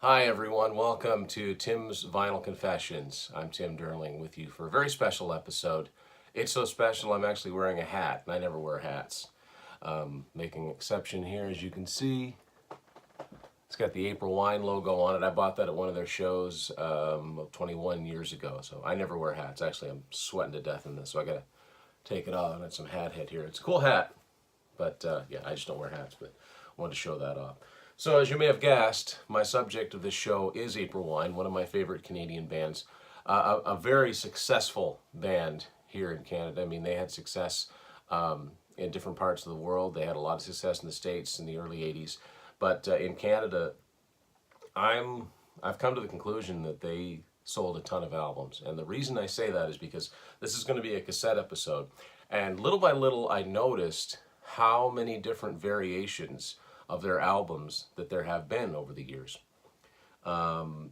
Hi everyone, welcome to Tim's Vinyl Confessions. I'm Tim Derling with you for a very special episode. It's so special I'm actually wearing a hat, and I never wear hats. Making an exception here, as you can see. It's got the April Wine logo on it. I bought that at one of their shows 21 years ago, so I never wear hats. Actually, I'm sweating to death in this, so I gotta take it off. I got some hat head here. It's a cool hat, but yeah, I just don't wear hats, but I wanted to show that off. So as you may have guessed, my subject of this show is April Wine, one of my favorite Canadian bands. A very successful band here in Canada. I mean, they had success in different parts of the world. They had a lot of success in the States in the early 80s. But in Canada, I've come to the conclusion that they sold a ton of albums. And the reason I say that is because this is going to be a cassette episode. And little by little, I noticed how many different variations of their albums that there have been over the years. And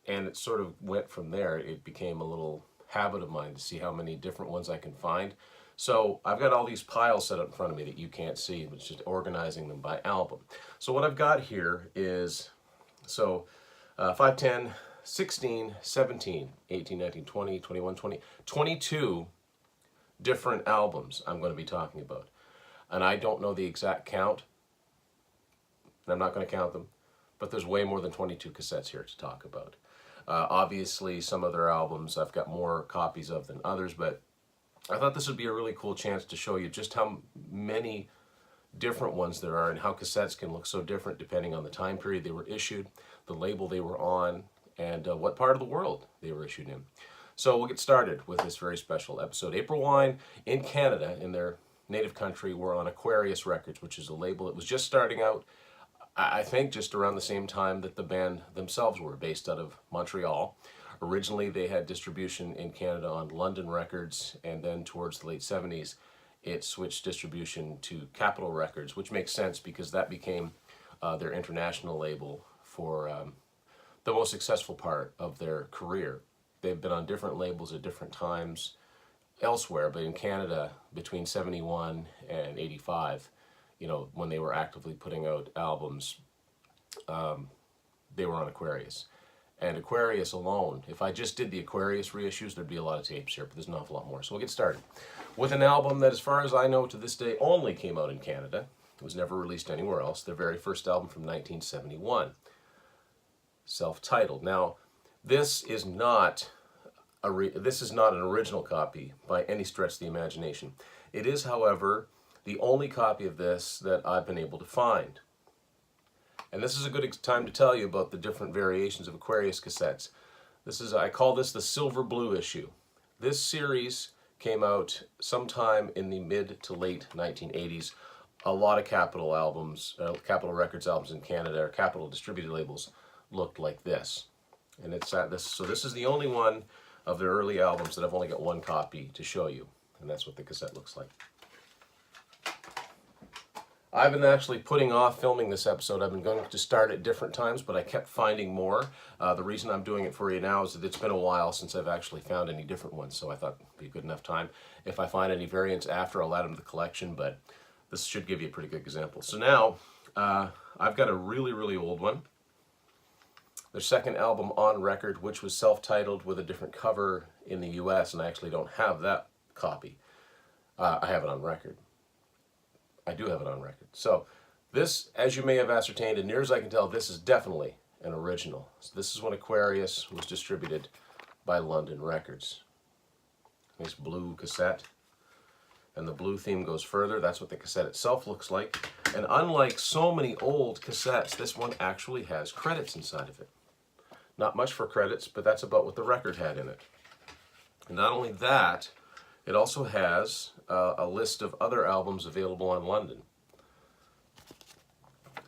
it sort of went from there. It became a little habit of mine to see how many different ones I can find. So I've got all these piles set up in front of me that you can't see, but just organizing them by album. So what I've got here is, 5, 10, 16, 17, 18, 19, 20, 21, 20, 22 different albums I'm going to be talking about. And I don't know the exact count, and I'm not going to count them, but there's way more than 22 cassettes here to talk about. Obviously, some of their albums I've got more copies of than others, but I thought this would be a really cool chance to show you just how many different ones there are and how cassettes can look so different depending on the time period they were issued, the label they were on, and what part of the world they were issued in. So we'll get started with this very special episode. April Wine in Canada, in their native country, were on Aquarius Records, which is a label that was just starting out, I think just around the same time that the band themselves were, based out of Montreal. Originally they had distribution in Canada on London Records, and then towards the late 70s it switched distribution to Capitol Records, which makes sense because that became their international label for the most successful part of their career. They've been on different labels at different times elsewhere, but in Canada between 71 and 85, you know, when they were actively putting out albums, they were on Aquarius. And Aquarius alone, if I just did the Aquarius reissues, there'd be a lot of tapes here, but there's an awful lot more. So we'll get started with an album that, as far as I know to this day, only came out in Canada. It was never released anywhere else. Their very first album from 1971, self-titled. Now, this is not an original copy by any stretch of the imagination. It is, however, the only copy of this that I've been able to find. And this is a good time to tell you about the different variations of Aquarius cassettes. I call this the Silver Blue issue. This series came out sometime in the mid to late 1980s. A lot of Capitol Records albums in Canada, or Capitol distributed labels, looked like this. And this is the only one of their early albums that I've only got one copy to show you. And that's what the cassette looks like. I've been actually putting off filming this episode. I've been going to start at different times, but I kept finding more. The reason I'm doing it for you now is that it's been a while since I've actually found any different ones, so I thought it'd be a good enough time. If I find any variants after, I'll add them to the collection, but this should give you a pretty good example. So now, I've got a really, really old one. Their second album on record, which was self-titled with a different cover in the US, and I actually don't have that copy. I have it on record. I do have it on record. So this, as you may have ascertained, and near as I can tell, this is definitely an original. So this is when Aquarius was distributed by London Records. Nice blue cassette. And the blue theme goes further. That's what the cassette itself looks like. And unlike so many old cassettes, this one actually has credits inside of it. Not much for credits, but that's about what the record had in it. And not only that, it also has a list of other albums available on London.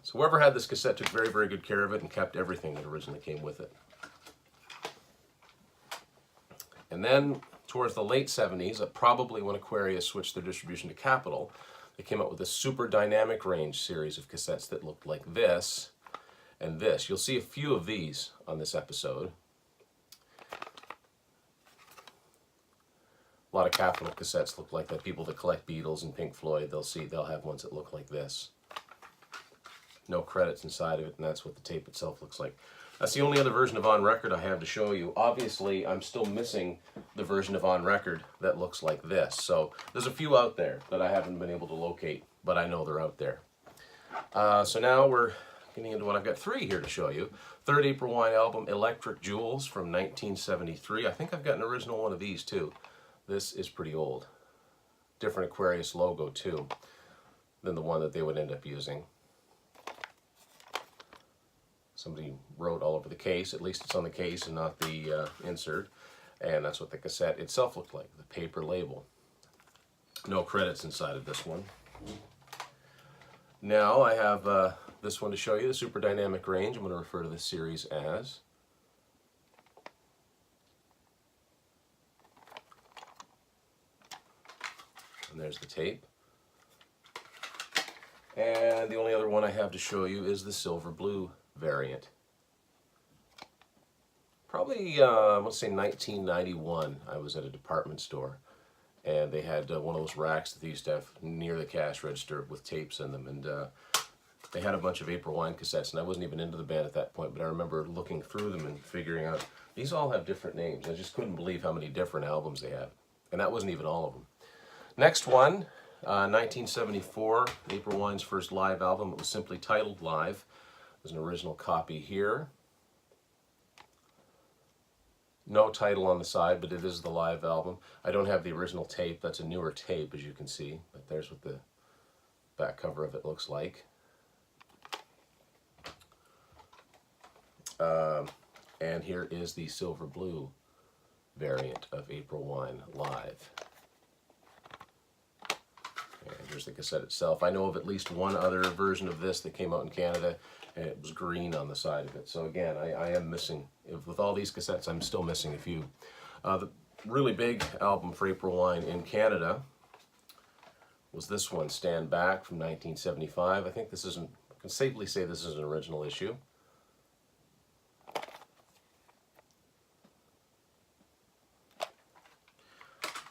So whoever had this cassette took very, very good care of it and kept everything that originally came with it. And then towards the late 70s, probably when Aquarius switched their distribution to Capitol, they came out with a super dynamic range series of cassettes that looked like this and this. You'll see a few of these on this episode. A lot of Capitol cassettes look like that. People that collect Beatles and Pink Floyd, they'll have ones that look like this. No credits inside of it, and that's what the tape itself looks like. That's the only other version of On Record I have to show you. Obviously, I'm still missing the version of On Record that looks like this. So there's a few out there that I haven't been able to locate, but I know they're out there. So now we're getting into what I've got 3 here to show you. Third April Wine album, Electric Jewels from 1973. I think I've got an original one of these too. This is pretty old. Different Aquarius logo too than the one that they would end up using. Somebody wrote all over the case, at least it's on the case and not the insert. And that's what the cassette itself looked like, the paper label. No credits inside of this one. Now I have this one to show you, the Super Dynamic Range. I'm going to refer to this series as. And there's the tape. And the only other one I have to show you is the silver blue variant. Probably, let's say 1991, I was at a department store. And they had one of those racks that they used to have near the cash register with tapes in them. And they had a bunch of April Wine cassettes, and I wasn't even into the band at that point, but I remember looking through them and figuring out, these all have different names. I just couldn't believe how many different albums they have. And that wasn't even all of them. Next one, 1974, April Wine's first live album. It was simply titled Live. There's an original copy here. No title on the side, but it is the live album. I don't have the original tape. That's a newer tape, as you can see. But there's what the back cover of it looks like. And here is the silver blue variant of April Wine Live. And here's the cassette itself. I know of at least one other version of this that came out in Canada, and it was green on the side of it. So again, I am missing, with all these cassettes, I'm still missing a few. The really big album for April Wine in Canada was this one, Stand Back, from 1975. I think this isn't, I can safely say this is an original issue.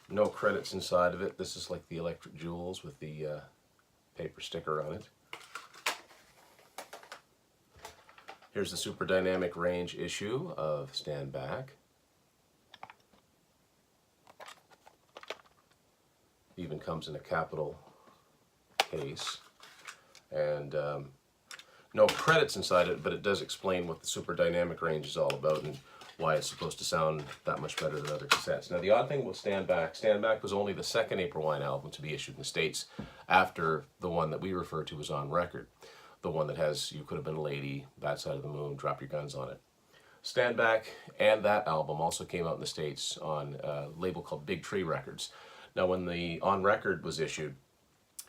No credits inside of it. This is like the Electric Jewels with the paper sticker on it. Here's the Super Dynamic Range issue of Stand Back. Even comes in a capital case. And no credits inside it, but it does explain what the Super Dynamic Range is all about and why it's supposed to sound that much better than other cassettes. Now the odd thing with Stand Back was only the second April Wine album to be issued in the States after the one that we refer to as On Record. The one that has You Could Have Been a Lady, Bad Side of the Moon, Drop Your Guns on it. Stand Back and that album also came out in the States on a label called Big Tree Records. Now when the On Record was issued,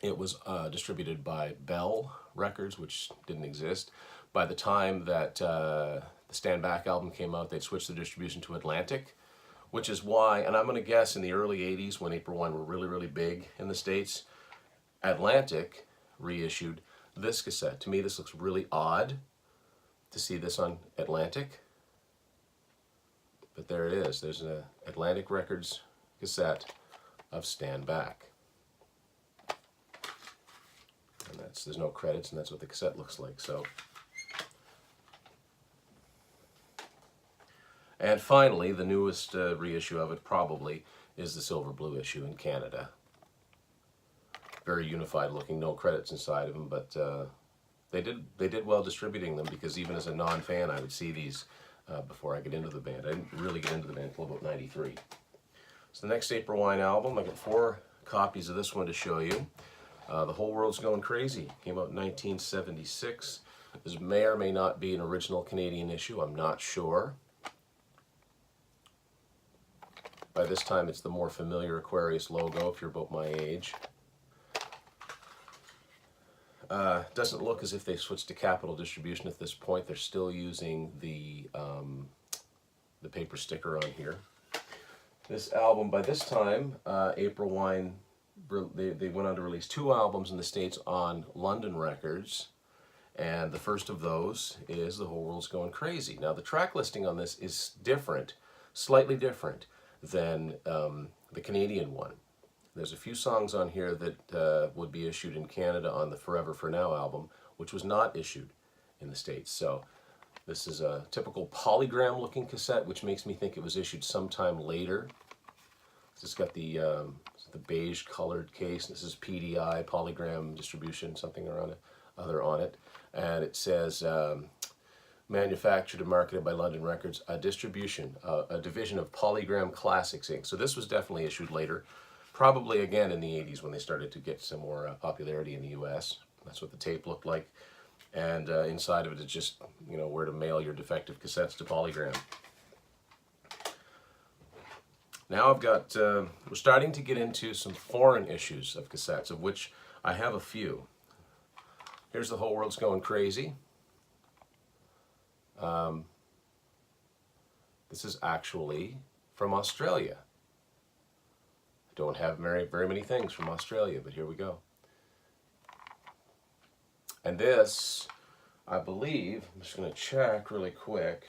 it was distributed by Bell Records, which didn't exist. By the time that the Stand Back album came out, they'd switched the distribution to Atlantic, which is why, and I'm going to guess in the early 80s when April Wine were really, really big in the States, Atlantic reissued this cassette. To me, this looks really odd to see this on Atlantic, but there it is. There's an Atlantic Records cassette of Stand Back. And there's no credits, and that's what the cassette looks like. So, and finally, the newest reissue of it probably is the silver blue issue in Canada. Very unified looking, no credits inside of them, but they did well distributing them, because even as a non-fan, I would see these before I get into the band. I didn't really get into the band until about '93. So the next April Wine album, I got 4 copies of this one to show you. The Whole World's Going Crazy came out in 1976. This may or may not be an original Canadian issue, I'm not sure. By this time it's the more familiar Aquarius logo if you're about my age. Doesn't look as if they switched to capital distribution at this point. They're still using the paper sticker on here. This album, by this time, April Wine, they went on to release 2 albums in the States on London Records, and the first of those is The Whole World's Going Crazy. Now the track listing on this is different, slightly different than the Canadian one. There's a few songs on here that would be issued in Canada on the Forever For Now album, which was not issued in the States. So This is a typical polygram looking cassette, which makes me think it was issued sometime later. It's got the beige colored case. This is PDI, polygram distribution, something or other on it. And it says, manufactured and marketed by London Records, a division of Polygram Classics Inc. So this was definitely issued later, probably again in the 80s when they started to get some more popularity in the US. That's what the tape looked like. And inside of it is just, you know, where to mail your defective cassettes to Polygram. Now I've got, we're starting to get into some foreign issues of cassettes, of which I have a few. Here's The Whole World's Going Crazy. This is actually from Australia. I don't have very many things from Australia, but here we go. And this, I believe, I'm just going to check really quick.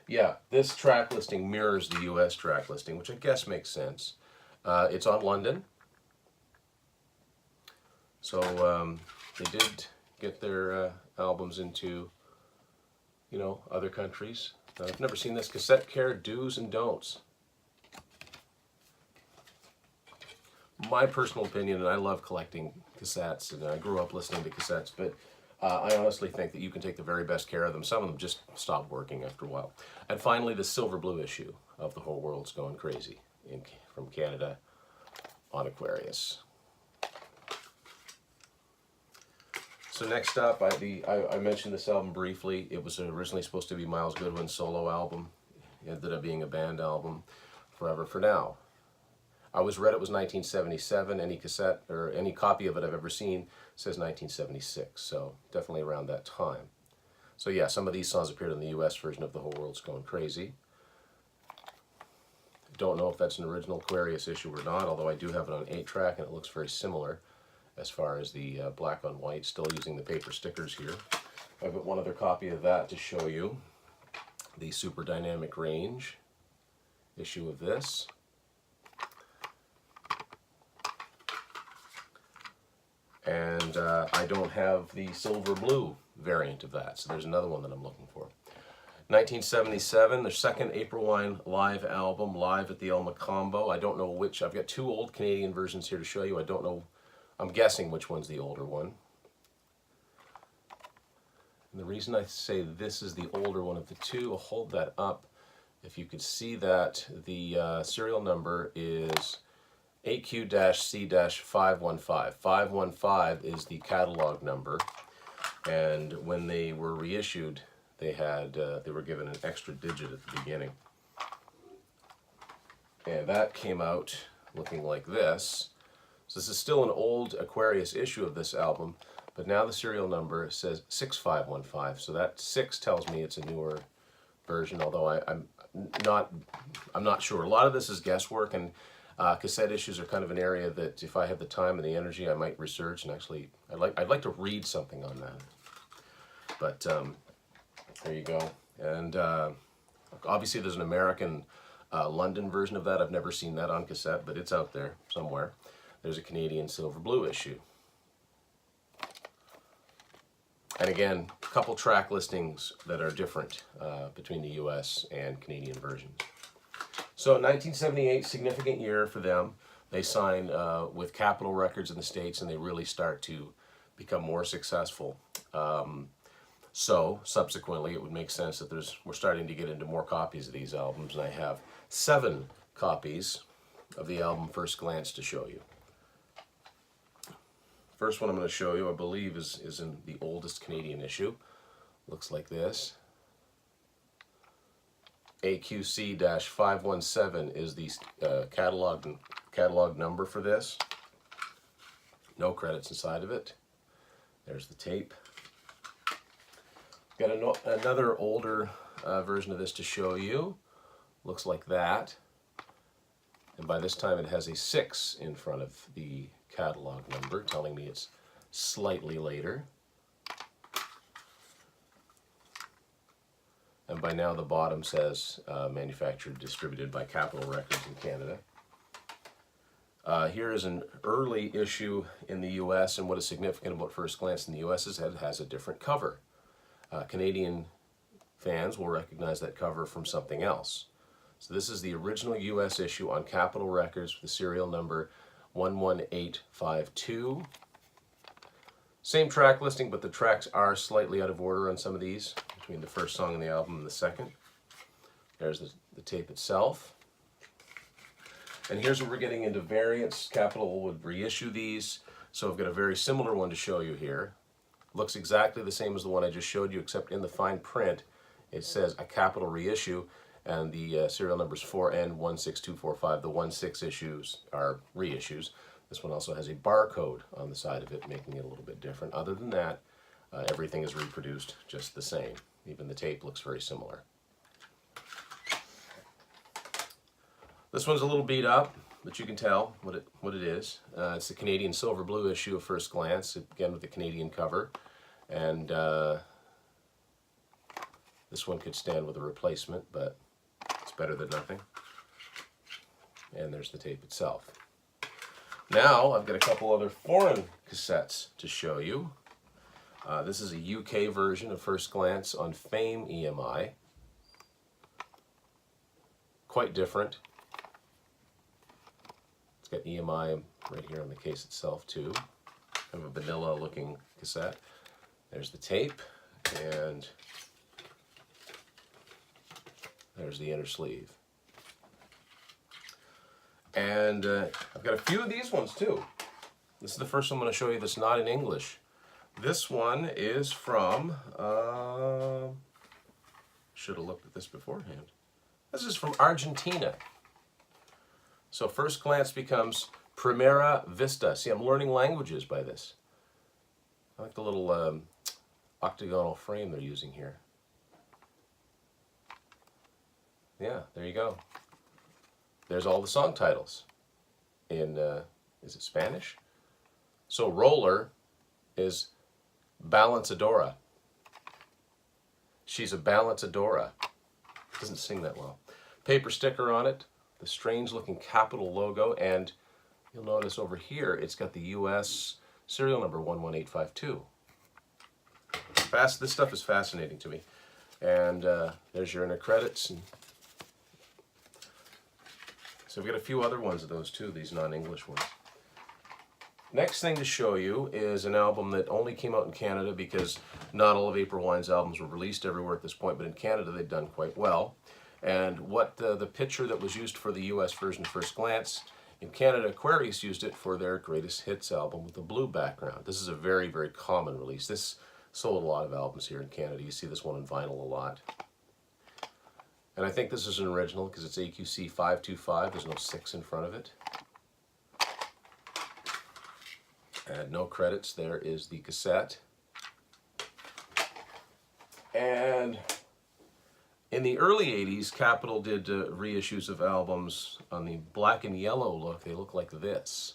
Yeah, this track listing mirrors the US track listing, which I guess makes sense. It's on London. So they did get their albums into, you know, other countries. I've never seen this. Cassette Care Do's and Don'ts. My personal opinion, and I love collecting cassettes, and I grew up listening to cassettes, but I honestly think that you can take the very best care of them. Some of them just stop working after a while. And finally, the silver blue issue of The Whole World's Going Crazy from Canada on Aquarius. So next up, I mentioned this album briefly. It was originally supposed to be Miles Goodwin's solo album. It ended up being a band album, Forever for Now. I always read it was 1977. Any cassette or any copy of it I've ever seen says 1976, so definitely around that time. So yeah, some of these songs appeared on the US version of The Whole World's Going Crazy. Don't know if that's an original Aquarius issue or not, although I do have it on 8-track and it looks very similar as far as the black on white, still using the paper stickers here. I've got one other copy of that to show you. The Super Dynamic Range issue of this. And I don't have the silver blue variant of that, so there's another one that I'm looking for. 1977, their second April Wine live album, Live at the El Macombo. I don't know which. I've got two old Canadian versions here to show you. I don't know. I'm guessing which one's the older one. And the reason I say this is the older one of the two, I'll hold that up. If you could see that, the serial number is AQ-C-515. 515 is the catalog number, and when they were reissued, they were given an extra digit at the beginning. And that came out looking like this. So this is still an old Aquarius issue of this album, but now the serial number says 6515. So that 6 tells me it's a newer version, although I'm not sure. A lot of this is guesswork, and cassette issues are kind of an area that if I had the time and the energy, I might research, and actually I'd like to read something on that. But there you go. And obviously there's an American London version of that. I've never seen that on cassette, but it's out there somewhere. There's a Canadian silver blue issue. And again, a couple track listings that are different between the US and Canadian versions. So 1978, significant year for them. They sign with Capitol Records in the States, and they really start to become more successful. So subsequently, it would make sense that we're starting to get into more copies of these albums, and I have 7 copies of the album First Glance to show you. First one I'm going to show you, I believe, is in the oldest Canadian issue. Looks like this. AQC-517 is the catalog number for this. No credits inside of it. There's the tape. Got another older version of this to show you. Looks like that. And by this time it has a 6 in front of the catalog number, telling me it's slightly later. And by now the bottom says manufactured, distributed by Capitol Records in Canada. Here is an early issue in the US, and what is significant about First Glance in the US is that it has a different cover. Canadian fans will recognize that cover from something else. So this is the original US issue on Capitol Records with the serial number 11852. Same track listing, but the tracks are slightly out of order on some of these, between the first song in the album and the second. There's the tape itself. And here's where we're getting into variants. Capitol would reissue these, so I've got a very similar one to show you here. Looks exactly the same as the one I just showed you, except in the fine print it says a Capitol reissue, and the serial numbers 4N16245. The 16 issues are reissues. This one also has a barcode on the side of it, making it a little bit different. Other than that, everything is reproduced just the same. Even the tape looks very similar. This one's a little beat up, but you can tell what it is. It's the Canadian Silver Blue issue of First Glance, again with the Canadian cover. And this one could stand with a replacement, but it's better than nothing. And there's the tape itself. Now I've got a couple other foreign cassettes to show you. This is a UK version of First Glance on Fame EMI. Quite different. It's got EMI right here on the case itself too. Kind of a vanilla looking cassette. There's the tape, and there's the inner sleeve. And I've got a few of these ones too. This is the first one I'm going to show you that's not in English. This one is from, should have looked at this beforehand. This is from Argentina. So First Glance becomes Primera Vista. See, I'm learning languages by this. I like the little octagonal frame they're using here. Yeah, there you go. There's all the song titles in, is it Spanish? So Roller is Balanceadora. She's a Balanceadora. Doesn't sing that well. Paper sticker on it, the strange looking Capitol logo, and you'll notice over here it's got the US serial number 11852. This stuff is fascinating to me. And there's your inner credits. And so we've got a few other ones of those too, these non-English ones. Next thing to show you is an album that only came out in Canada because not all of April Wine's albums were released everywhere at this point, but in Canada they've done quite well. And what the picture that was used for the US version First Glance, in Canada Aquarius used it for their Greatest Hits album with a blue background. This is a very, very common release. This sold a lot of albums here in Canada. You see this one in vinyl a lot. And I think this is an original because it's AQC 525. There's no 6 in front of it. And no credits. There is the cassette. And in the early 80s, Capitol did reissues of albums on the black and yellow look. They look like this.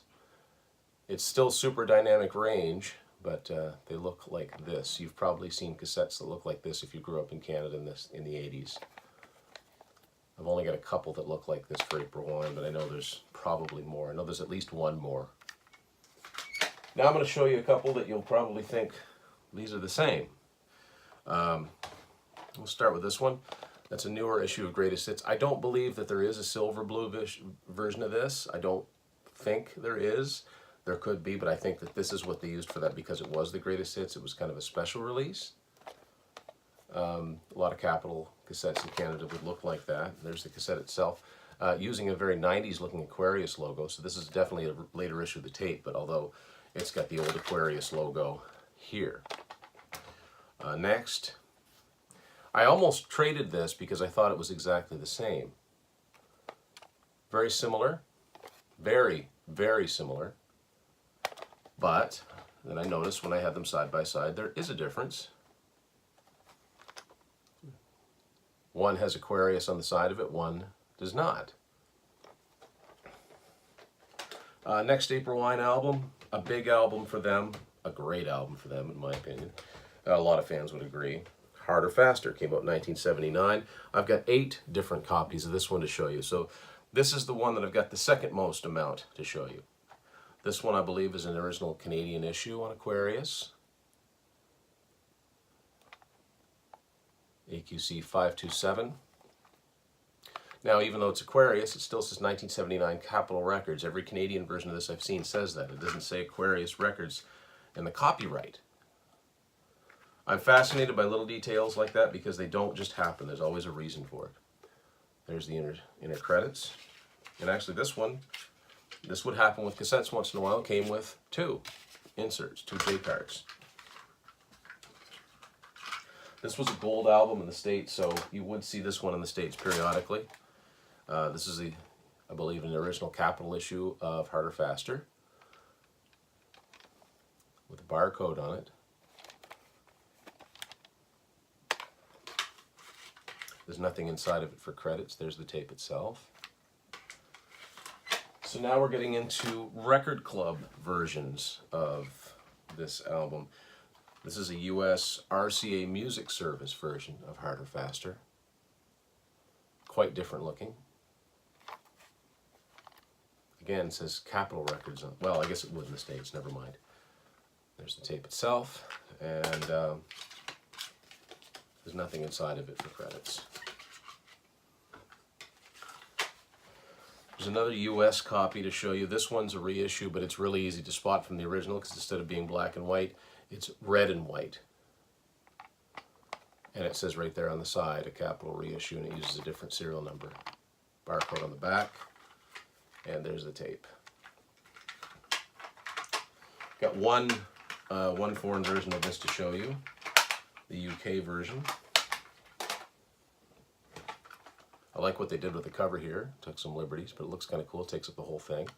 It's still super dynamic range, but they look like this. You've probably seen cassettes that look like this if you grew up in Canada in the 80s. I've only got a couple that look like this for April Wine, but I know there's probably more. I know there's at least one more. Now I'm going to show you a couple that you'll probably think these are the same. We'll start with this one. That's a newer issue of Greatest Hits. I don't believe that there is a silver blue version of this. I don't think there is. There could be, but I think that this is what they used for that because it was the Greatest Hits. It was kind of a special release. A lot of Capitol cassettes in Canada would look like that. There's the cassette itself, using a very 90s looking Aquarius logo. So this is definitely a later issue of the tape, but although it's got the old Aquarius logo here. Next, I almost traded this because I thought it was exactly the same. Very similar, very, very similar. But then I noticed when I had them side by side, there is a difference. One has Aquarius on the side of it, one does not. Next April Wine album, a big album for them, a great album for them in my opinion. A lot of fans would agree. Harder, Faster came out in 1979. I've got 8 different copies of this one to show you. So this is the one that I've got the second most amount to show you. This one I believe is an original Canadian issue on Aquarius. AQC 527. Now, even though it's Aquarius, it still says 1979 Capitol Records. Every Canadian version of this I've seen says that. It doesn't say Aquarius Records in the copyright. I'm fascinated by little details like that because they don't just happen. There's always a reason for it. There's the inner credits. And actually this one, this would happen with cassettes once in a while. It came with two inserts, two J cards. This was a gold album in the States, so you would see this one in the States periodically. This is, I believe, an original Capitol issue of Harder Faster with a barcode on it. There's nothing inside of it for credits. There's the tape itself. So now we're getting into record club versions of this album. This is a US RCA Music Service version of Harder Faster. Quite different looking. Again, it says Capitol Records on, well, I guess it would in the States, never mind. There's the tape itself, and there's nothing inside of it for credits. There's another US copy to show you. This one's a reissue, but it's really easy to spot from the original because instead of being black and white, it's red and white. And it says right there on the side, a Capitol reissue, and it uses a different serial number. Barcode on the back, and there's the tape. Got one foreign version of this to show you, the UK version. I like what they did with the cover here. Took some liberties, but it looks kind of cool. It takes up the whole thing.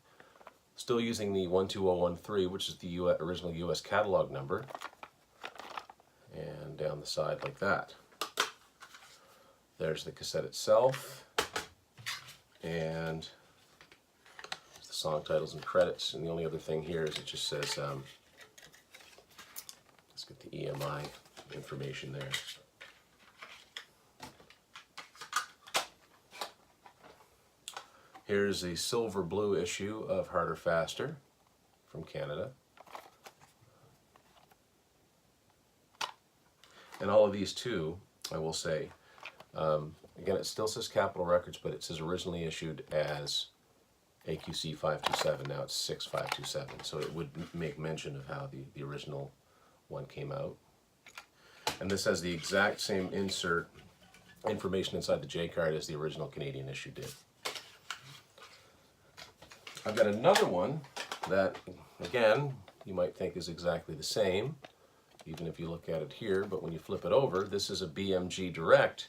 Still using the 12013, which is the original US catalog number. And down the side like that. There's the cassette itself. And the song titles and credits. And the only other thing here is it just says, let's get the EMI information there. Here's a silver blue issue of Harder Faster from Canada. And all of these too, I will say, again, it still says Capitol Records, but it says originally issued as AQC 527. Now it's 6527. So it would make mention of how the original one came out. And this has the exact same insert information inside the J card as the original Canadian issue did. I've got another one that, again, you might think is exactly the same, even if you look at it here, but when you flip it over, this is a BMG Direct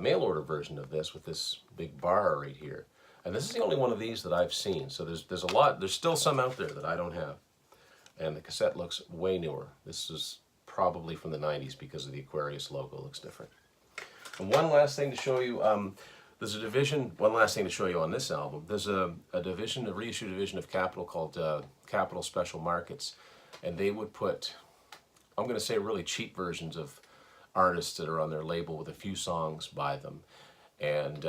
mail order version of this with this big bar right here. And this is the only one of these that I've seen, so there's a lot, there's still some out there that I don't have. And the cassette looks way newer. This is probably from the 90s because of the Aquarius logo, looks different. And one last thing to show you, there's a division, one last thing to show you on this album. There's a division, a reissue division of Capitol called Capitol Special Markets. And they would put, I'm going to say really cheap versions of artists that are on their label with a few songs by them. And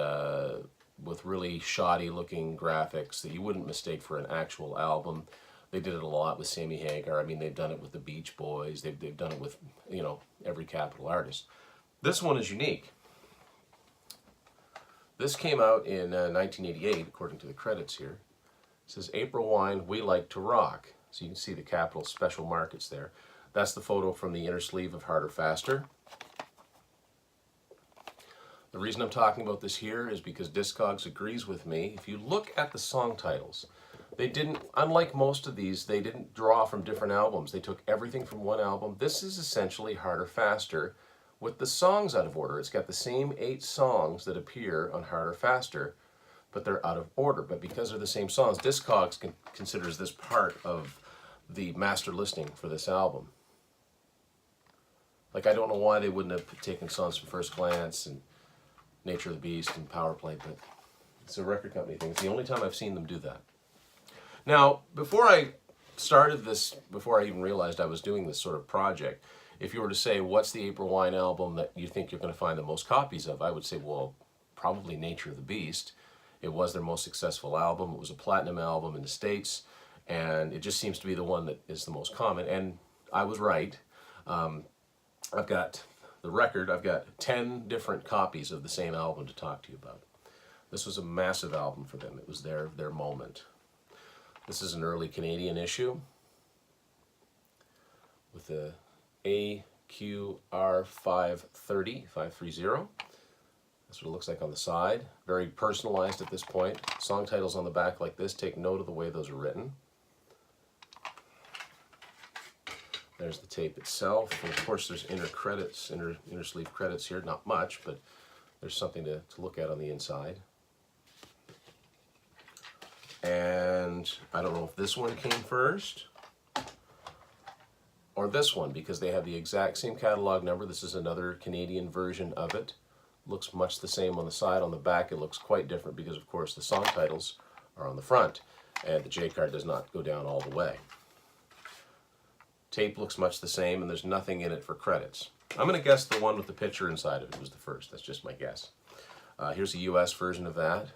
with really shoddy looking graphics that you wouldn't mistake for an actual album. They did it a lot with Sammy Hagar. I mean, they've done it with the Beach Boys. They've done it with, you know, every Capitol artist. This one is unique. This came out in 1988, according to the credits here. It says, April Wine, We Like to Rock. So you can see the Capitol Special Markets there. That's the photo from the inner sleeve of Harder Faster. The reason I'm talking about this here is because Discogs agrees with me. If you look at the song titles, they didn't, unlike most of these, they didn't draw from different albums. They took everything from one album. This is essentially Harder Faster with the songs out of order. It's got the same 8 songs that appear on Harder Faster, but they're out of order. But because they're the same songs, Discogs considers this part of the master listing for this album. Like, I don't know why they wouldn't have taken songs from First Glance and Nature of the Beast and Power Play, but it's a record company thing. It's the only time I've seen them do that. Now, before I started this, before I even realized I was doing this sort of project, if you were to say, what's the April Wine album that you think you're going to find the most copies of, I would say, well, probably Nature of the Beast. It was their most successful album. It was a platinum album in the States, and it just seems to be the one that is the most common. And I was right. I've got the record, I've got 10 different copies of the same album to talk to you about. This was a massive album for them. It was their moment. This is an early Canadian issue with the AQR530. That's what it looks like on the side. Very personalized at this point. Song titles on the back like this. Take note of the way those are written. There's the tape itself. And of course there's inner sleeve credits here. Not much, but there's something to look at on the inside. And I don't know if this one came first or this one, because they have the exact same catalog number. This is another Canadian version of it. Looks much the same on the side. On the back it looks quite different because of course the song titles are on the front and the J card does not go down all the way. Tape looks much the same and there's nothing in it for credits. I'm going to guess the one with the picture inside of it was the first. That's just my guess. Here's a US version of that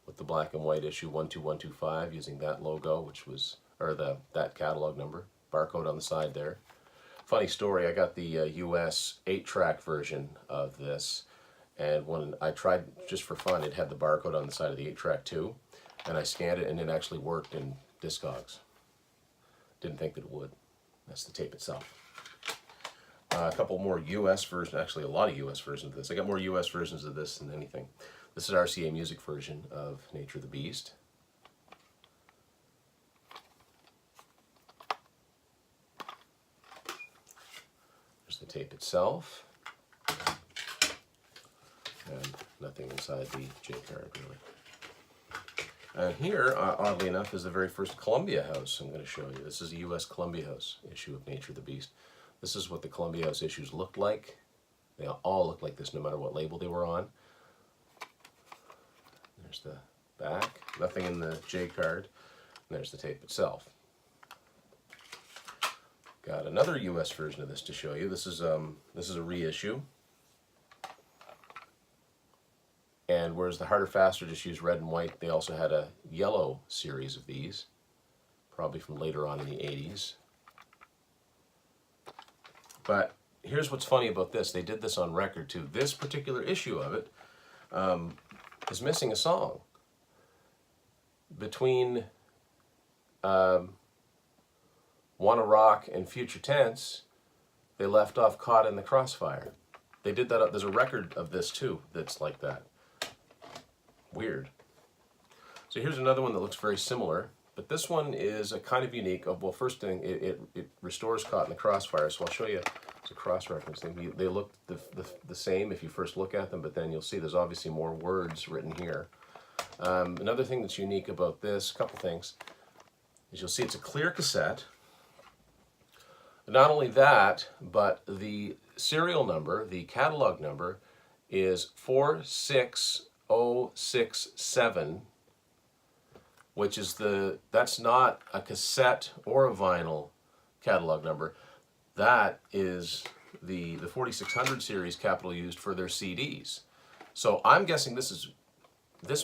with the black and white issue 12125 using that logo, which was, or that catalog number, barcode on the side there. Funny story, I got the US 8-track version of this, and when I tried just for fun, it had the barcode on the side of the 8-track too, and I scanned it and it actually worked in Discogs. Didn't think that it would. That's the tape itself. A couple more US versions, actually a lot of US versions of this. I got more US versions of this than anything. This is RCA Music version of Nature of the Beast. There's the tape itself. And nothing inside the J card really. And here, oddly enough, is the very first Columbia House I'm going to show you. This is a US Columbia House issue of Nature of the Beast. This is what the Columbia House issues looked like. They all looked like this no matter what label they were on. There's the back, nothing in the J card, and there's the tape itself. Got another US version of this to show you. This is a reissue. And whereas the Harder Faster just used red and white, they also had a yellow series of these, probably from later on in the 80s. But here's what's funny about this. They did this on record too. This particular issue of it is missing a song. Between Wanna Rock and Future Tense, they left off Caught in the Crossfire. They did that. There's a record of this too that's like that. Weird. So here's another one that looks very similar, but this one is a kind of unique. Well, first thing, it restores Caught in the Crossfire, so I'll show you. It's a cross-reference thing. They look the same if you first look at them, but then you'll see there's obviously more words written here. Another thing that's unique about this, a couple things, is you'll see it's a clear cassette. Not only that, but the serial number, the catalog number, is 46067, which is that's not a cassette or a vinyl catalog number. That is the 4600 series Capitol used for their CDs. So I'm guessing this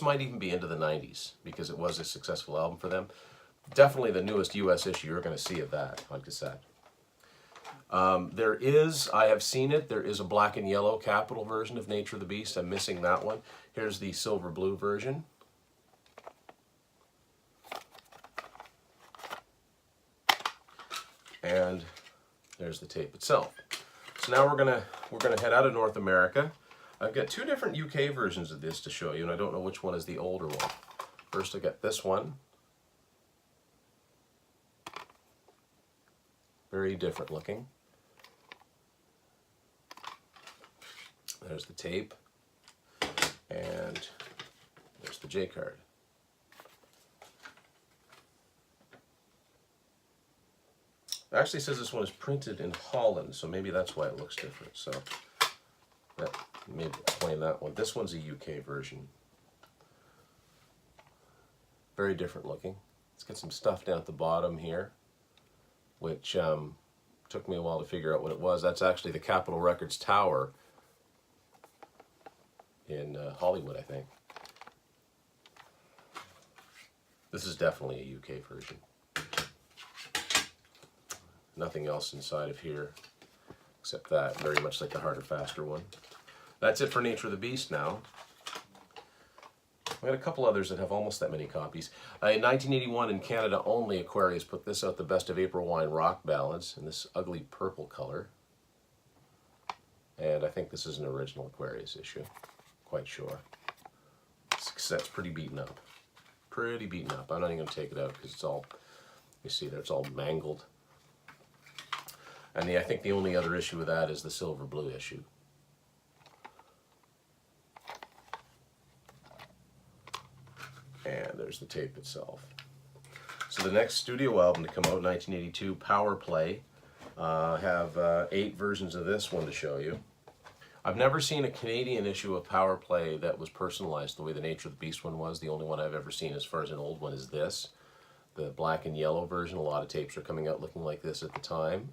might even be into the 90s because it was a successful album for them. Definitely the newest US issue you're going to see of that on cassette. I have seen it, there is a black and yellow Capitol version of Nature of the Beast. I'm missing that one. Here's the silver blue version. And there's the tape itself. So now we're gonna head out of North America. I've got two different UK versions of this to show you, and I don't know which one is the older one. First I got this one. Very different looking. There's the tape, and there's the J card. It actually says this one is printed in Holland, so maybe that's why it looks different. So that may explain that one. This one's a UK version. Very different looking. It's got some stuff down at the bottom here, which took me a while to figure out what it was. That's actually the Capitol Records Tower in Hollywood, I think. This is definitely a UK version. Nothing else inside of here except that, very much like the harder, faster one. That's it for Nature of the Beast now. We got a couple others that have almost that many copies. In 1981, in Canada only, Aquarius put this out, the Best of April Wine Rock Ballads, in this ugly purple color. And I think this is an original Aquarius issue, quite sure. This cassette's pretty beaten up. Pretty beaten up. I'm not even going to take it out because it's all, you see there, it's all mangled. And I think the only other issue with that is the silver blue issue. And there's the tape itself. So the next studio album to come out in 1982, Power Play. I have 8 versions of this one to show you. I've never seen a Canadian issue of Power Play that was personalized the way the Nature of the Beast one was. The only one I've ever seen as far as an old one is this. The black and yellow version. A lot of tapes are coming out looking like this at the time.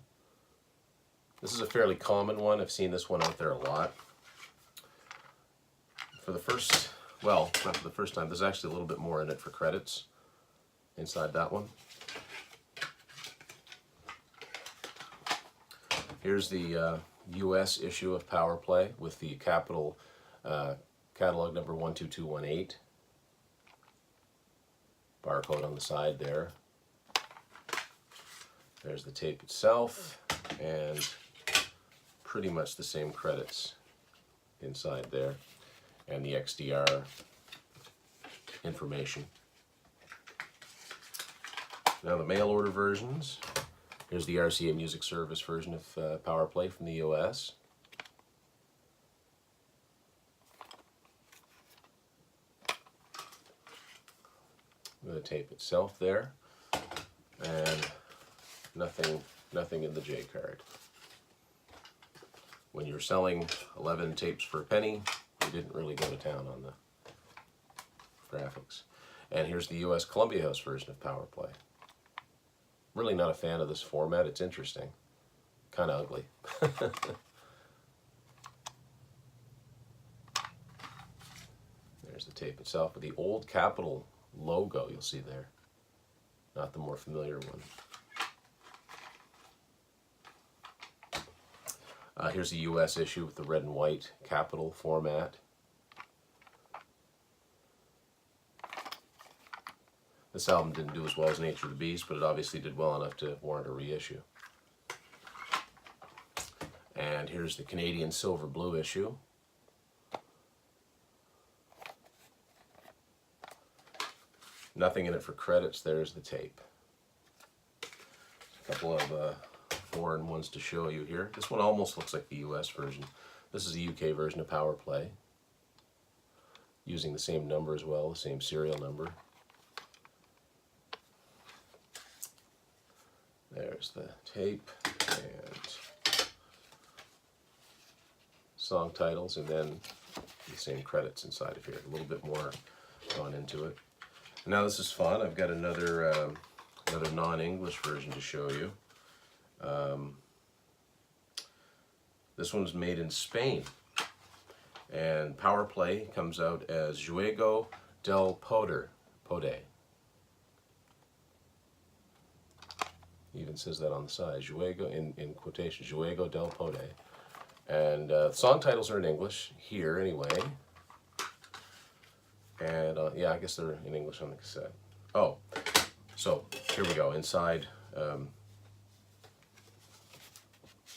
This is a fairly common one. I've seen this one out there a lot. For the first, well, not for the first time, there's actually a little bit more in it for credits inside that one. Here's the US issue of Power Play with the capital catalog number 12218. Barcode on the side there. There's the tape itself, and pretty much the same credits inside there, and the XDR information. Now the mail order versions. Here's the RCA Music Service version of Power Play from the US. The tape itself there, and nothing in the J card. When you're selling 11 tapes for a penny, you didn't really go to town on the graphics. And here's the US Columbia House version of Power Play. Really not a fan of this format. It's interesting. Kind of ugly. There's the tape itself with the old Capitol logo you'll see there. Not the more familiar one. Here's the US issue with the red and white Capitol format. This album didn't do as well as Nature of the Beast, but it obviously did well enough to warrant a reissue. And here's the Canadian silver blue issue. Nothing in it for credits. There's the tape. A couple of foreign ones to show you here. This one almost looks like the US version. This is the UK version of Power Play, using the same number as well, the same serial number. There's the tape and song titles, and then the same credits inside of here. A little bit more gone into it. Now this is fun. I've got another non-English version to show you. This one's made in Spain, and Power Play comes out as Juego del Poder. Even says that on the side, Juego, in quotation, Juego del Poder. And song titles are in English, here anyway. And yeah, I guess they're in English on the cassette. Oh, so here we go, inside.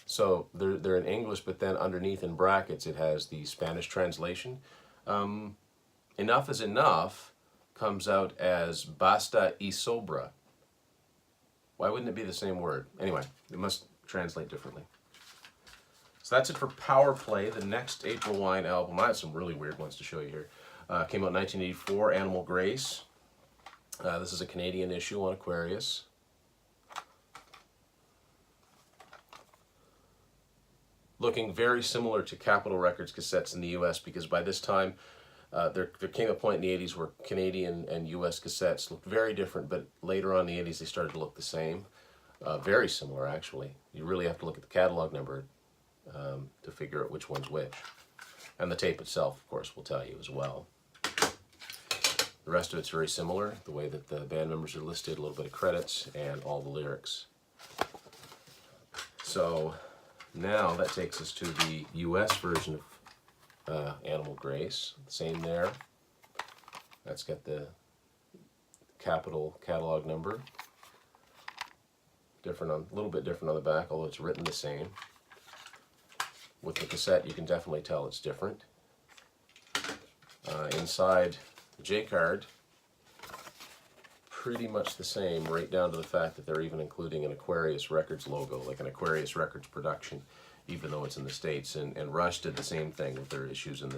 So they're in English, but then underneath in brackets it has the Spanish translation. Enough is Enough comes out as Basta y Sobra. Why wouldn't it be the same word? Anyway, it must translate differently. So that's it for Power Play. The next April Wine album, I have some really weird ones to show you here. Came out in 1984, Animal Grace. This is a Canadian issue on Aquarius. Looking very similar to Capitol Records cassettes in the US, because by this time there came a point in the 80s where Canadian and US cassettes looked very different, but later on in the 80s they started to look the same. Very similar, actually. You really have to look at the catalog number to figure out which one's which. And the tape itself, of course, will tell you as well. The rest of it's very similar, the way that the band members are listed, a little bit of credits, and all the lyrics. So Now that takes us to the US version of Animal Grace. Same there. That's got the capital catalog number. Different on, a little bit different on the back, although it's written the same. With the cassette, you can definitely tell it's different. Inside the J card, pretty much the same, right down to the fact that they're even including an Aquarius Records logo, like an Aquarius Records production, even though it's in the States. And Rush did the same thing with their issues in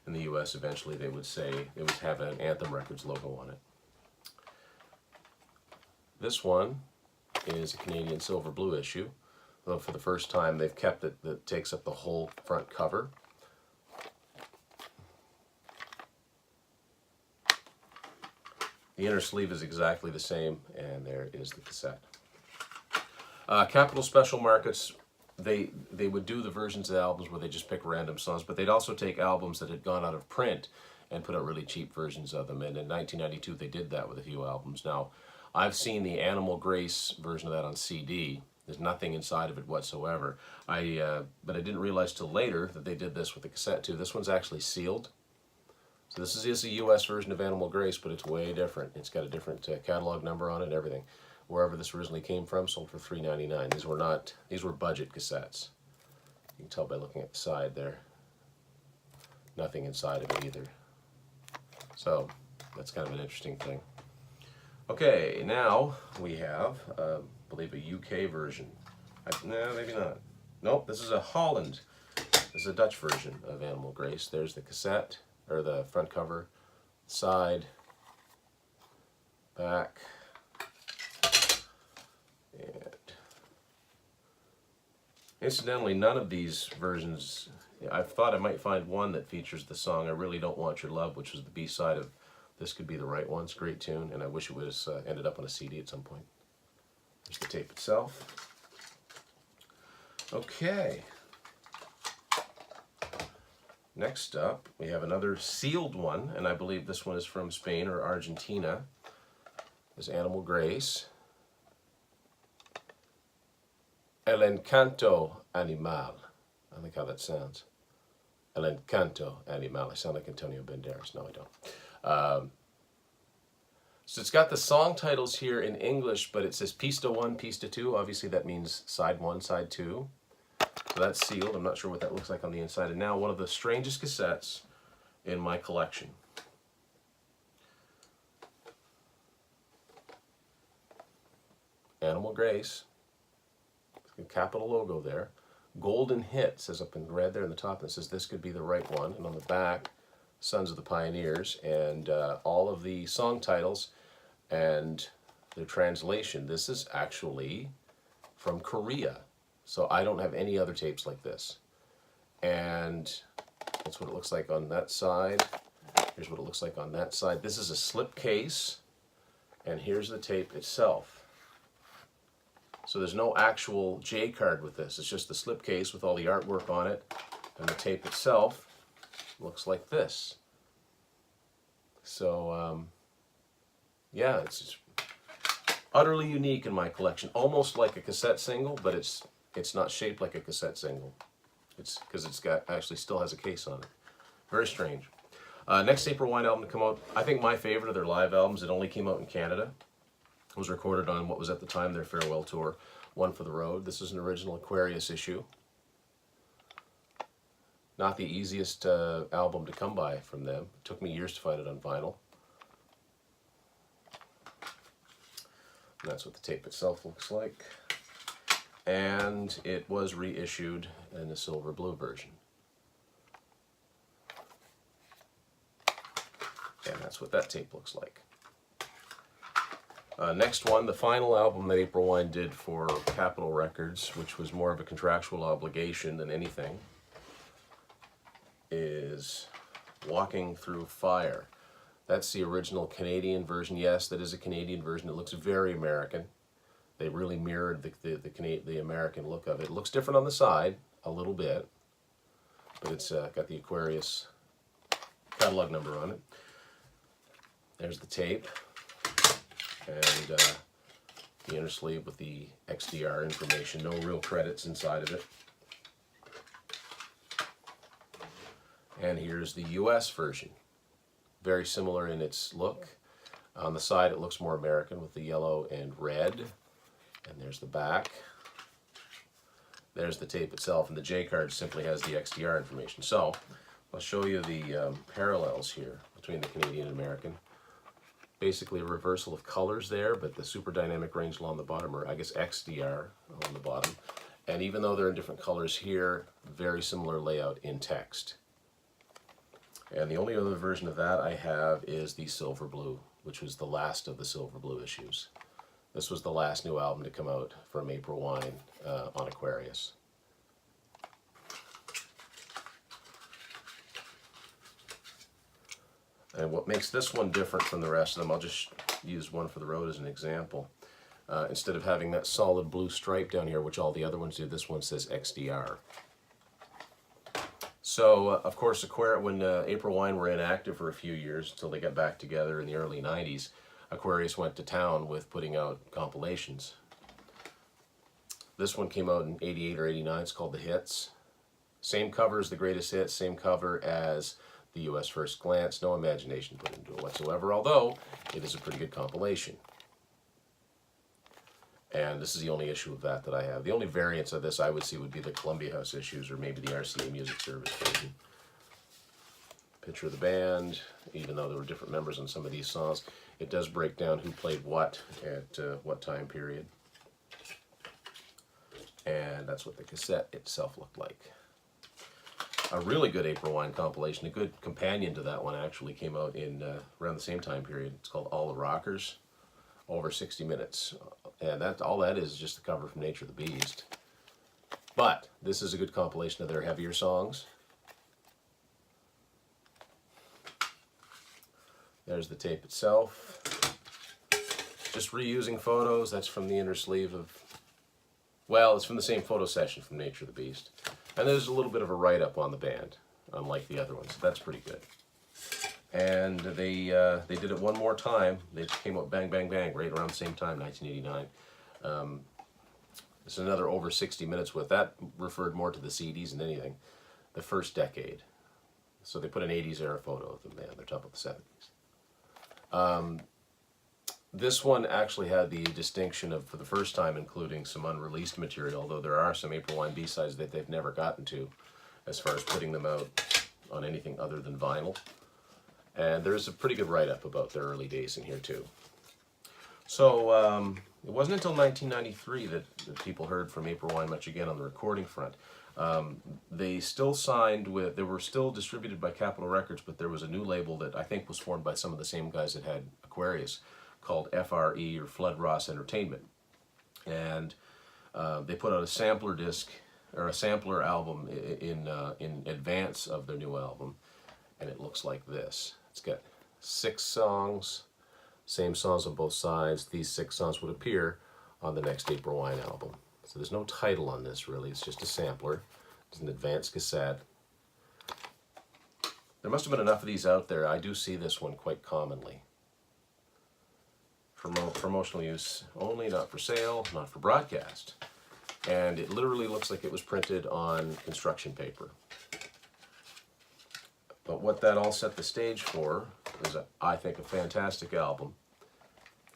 the US. Eventually they would say it would have an Anthem Records logo on it. This one is a Canadian Silver Blue issue, though for the first time they've kept it, that takes up the whole front cover. The inner sleeve is exactly the same, and there is the cassette. Capitol Special Markets, they would do the versions of the albums where they just pick random songs, but they'd also take albums that had gone out of print and put out really cheap versions of them. And in 1992 they did that with a few albums. Now, I've seen the Animal Grace version of that on CD. There's nothing inside of it whatsoever. But I didn't realize till later that they did this with the cassette too. This one's actually sealed. So this is a US version of Animal Grace, but it's way different. It's got a different catalog number on it and everything. Wherever this originally came from, sold for $3.99. These were budget cassettes. You can tell by looking at the side there. Nothing inside of it either. So that's kind of an interesting thing. Okay, now we have, I believe, a UK version. No, maybe not. Nope, this is a Holland. This is a Dutch version of Animal Grace. There's the cassette, or the front cover, side, back, and incidentally, none of these versions, I thought I might find one that features the song I Really Don't Want Your Love, which was the B-side of This Could Be the Right One. It's a great tune, and I wish it was ended up on a CD at some point. There's the tape itself. Okay. Next up, we have another sealed one, and I believe this one is from Spain or Argentina. This is Animal Grace. El Encanto Animal. I like how that sounds. El Encanto Animal. I sound like Antonio Banderas. No, I don't. So it's got the song titles here in English, but it says Pista 1, Pista 2. Obviously that means side 1, side 2. So that's sealed. I'm not sure what that looks like on the inside. And now one of the strangest cassettes in my collection. Animal Grace. A capital logo there. Golden Hit says up in red there in the top, and it says This Could Be the Right One. And on the back, Sons of the Pioneers, and all of the song titles and their translation. This is actually from Korea. So I don't have any other tapes like this. And that's what it looks like on that side. Here's what it looks like on that side. This is a slip case, and here's the tape itself. So there's no actual J card with this. It's just the slip case with all the artwork on it, and the tape itself looks like this. So yeah, it's just utterly unique in my collection. Almost like a cassette single, but it's not shaped like a cassette single. It's because it's got actually still has a case on it. Very strange. Next April Wine album to come out. I think my favorite of their live albums. It only came out in Canada. It was recorded on what was at the time their farewell tour, One for the Road. This is an original Aquarius issue. Not the easiest album to come by from them. It took me years to find it on vinyl. And that's what the tape itself looks like. And it was reissued in the silver blue version. And that's what that tape looks like. Next one, the final album that April Wine did for Capitol Records, which was more of a contractual obligation than anything, is Walking Through Fire. That's the original Canadian version. Yes, that is a Canadian version. It looks very American. They really mirrored the American look of it. It looks different on the side, a little bit, but it's got the Aquarius catalog number on it. There's the tape, and the inner sleeve with the XDR information. No real credits inside of it. And here's the US version. Very similar in its look. On the side it looks more American with the yellow and red. And there's the back. There's the tape itself, and the J card simply has the XDR information. So I'll show you the parallels here between the Canadian and American. Basically a reversal of colors there, but the super dynamic range along the bottom, or I guess XDR on the bottom. And even though they're in different colors here, very similar layout in text. And the only other version of that I have is the Silver Blue, which was the last of the Silver Blue issues. This was the last new album to come out from April Wine on Aquarius. And what makes this one different from the rest of them, I'll just use One for the Road as an example. Instead of having that solid blue stripe down here, which all the other ones do, this one says XDR. So, of course, when April Wine were inactive for a few years until they got back together in the early 90s, Aquarius went to town with putting out compilations. This one came out in 88 or 89. It's called The Hits. Same cover as the Greatest Hits, same cover as the US First Glance. No imagination put into it whatsoever, although it is a pretty good compilation. And this is the only issue of that I have. The only variants of this I would see would be the Columbia House issues or maybe the RCA Music Service version. Picture of the band, even though there were different members on some of these songs, it does break down who played what at what time period. And that's what the cassette itself looked like. A really good April Wine compilation, a good companion to that one actually came out in around the same time period. It's called All the Rockers, over 60 minutes. And all that is just the cover from Nature of the Beast. But this is a good compilation of their heavier songs. There's the tape itself. Just reusing photos. That's from the inner sleeve of, well, it's from the same photo session from Nature of the Beast. And there's a little bit of a write-up on the band, unlike the other ones. That's pretty good. And they did it one more time. They came out bang, bang, bang, right around the same time, 1989. This is another over 60 minutes with. That referred more to the CDs than anything. The first decade. So they put an 80s era photo of them, man. They're top of the 70s. This one actually had the distinction of, for the first time, including some unreleased material, although there are some April Wine B-sides that they've never gotten to as far as putting them out on anything other than vinyl. And there's a pretty good write-up about their early days in here, too. So it wasn't until 1993 that people heard from April Wine much again on the recording front. They still signed with, they were still distributed by Capitol Records, but there was a new label that I think was formed by some of the same guys that had Aquarius, called FRE, or Flood Ross Entertainment. And they put out a sampler disc, or a sampler album in advance of their new album, and it looks like this. It's got 6 songs, same songs on both sides. These 6 songs would appear on the next April Wine album. So there's no title on this really, it's just a sampler. It's an advanced cassette. There must have been enough of these out there. I do see this one quite commonly. For promotional use only, not for sale, not for broadcast. And it literally looks like it was printed on construction paper. But what that all set the stage for is, I think, a fantastic album.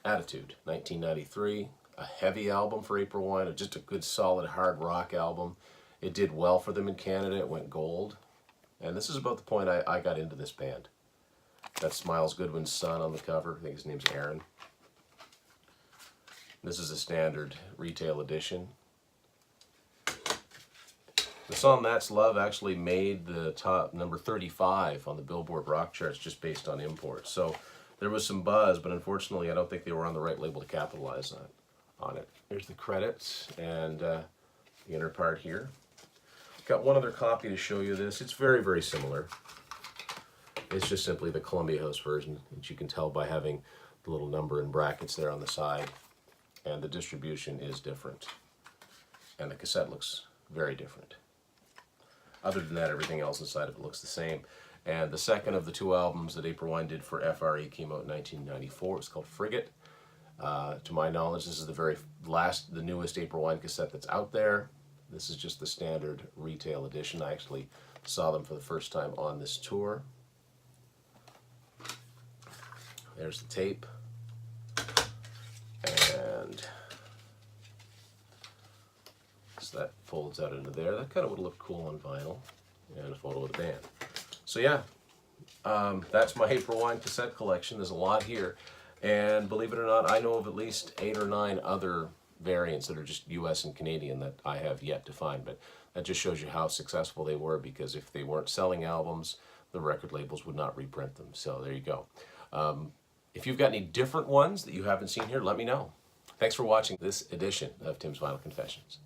Attitude, 1993, a heavy album for April Wine, just a good solid hard rock album. It did well for them in Canada, it went gold. And this is about the point I got into this band. That's Miles Goodwin's son on the cover, I think his name's Aaron. This is a standard retail edition. The song That's Love actually made the top number 35 on the Billboard rock charts just based on imports. So there was some buzz, but unfortunately I don't think they were on the right label to capitalize on it. Here's the credits and the inner part here. Got one other copy to show you this. It's very, very similar. It's just simply the Columbia House version, which you can tell by having the little number in brackets there on the side. And the distribution is different. And the cassette looks very different. Other than that, everything else inside of it looks the same. And the second of the 2 albums that April Wine did for FRE came out in 1994. It's called Frigate. To my knowledge, this is the newest April Wine cassette that's out there. This is just the standard retail edition. I actually Saw them for the first time on this tour. There's the tape. And so that folds out into there. That kind of would look cool on vinyl. And a photo of the band. So yeah, that's my April Wine cassette collection. There's a lot here. And believe it or not, I know of at least 8 or 9 other variants that are just US and Canadian that I have yet to find. But that just shows you how successful they were, because if they weren't selling albums, the record labels would not reprint them. So there you go. If you've got any different ones that you haven't seen here, let me know. Thanks for watching this edition of Tim's Vinyl Confessions.